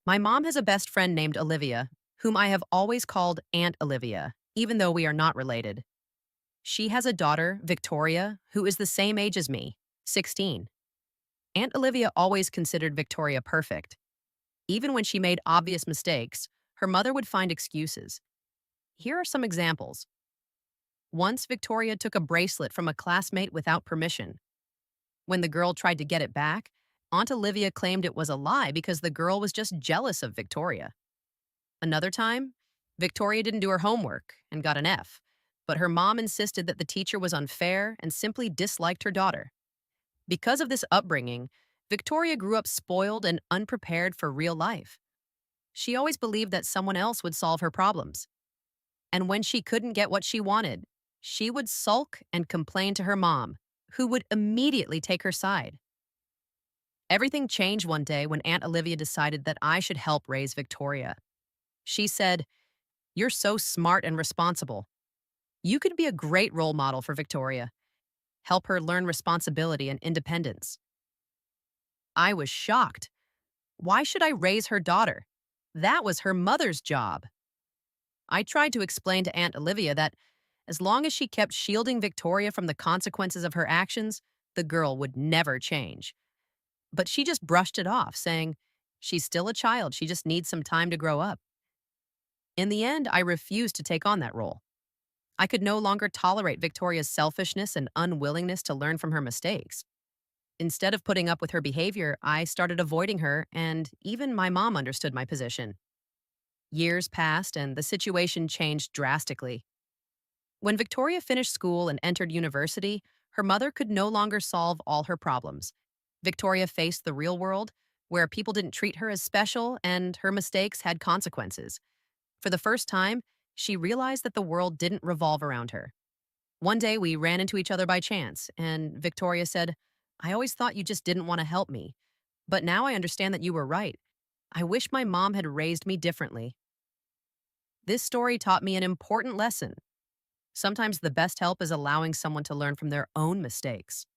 My mom has a best friend named Olivia, whom I have always called Aunt Olivia, even though we are not related. She has a daughter, Victoria, who is the same age as me, 16. Aunt Olivia always considered Victoria perfect. Even when she made obvious mistakes, her mother would find excuses. Here are some examples. Once, Victoria took a bracelet from a classmate without permission. When the girl tried to get it back, Aunt Olivia claimed it was a lie because the girl was just jealous of Victoria. Another time, Victoria didn't do her homework and got an F, but her mom insisted that the teacher was unfair and simply disliked her daughter. Because of this upbringing, Victoria grew up spoiled and unprepared for real life. She always believed that someone else would solve her problems. And when she couldn't get what she wanted, she would sulk and complain to her mom, who would immediately take her side. Everything changed one day when Aunt Olivia decided that I should help raise Victoria. She said, "You're so smart and responsible. You could be a great role model for Victoria. Help her learn responsibility and independence." I was shocked. Why should I raise her daughter? That was her mother's job. I tried to explain to Aunt Olivia that as long as she kept shielding Victoria from the consequences of her actions, the girl would never change. But she just brushed it off, saying, "She's still a child, she just needs some time to grow up." In the end, I refused to take on that role. I could no longer tolerate Victoria's selfishness and unwillingness to learn from her mistakes. Instead of putting up with her behavior, I started avoiding her, and even my mom understood my position. Years passed, and the situation changed drastically. When Victoria finished school and entered university, her mother could no longer solve all her problems. Victoria faced the real world, where people didn't treat her as special and her mistakes had consequences. For the first time, she realized that the world didn't revolve around her. One day, we ran into each other by chance, and Victoria said, "I always thought you just didn't want to help me. But now I understand that you were right. I wish my mom had raised me differently." This story taught me an important lesson. Sometimes the best help is allowing someone to learn from their own mistakes.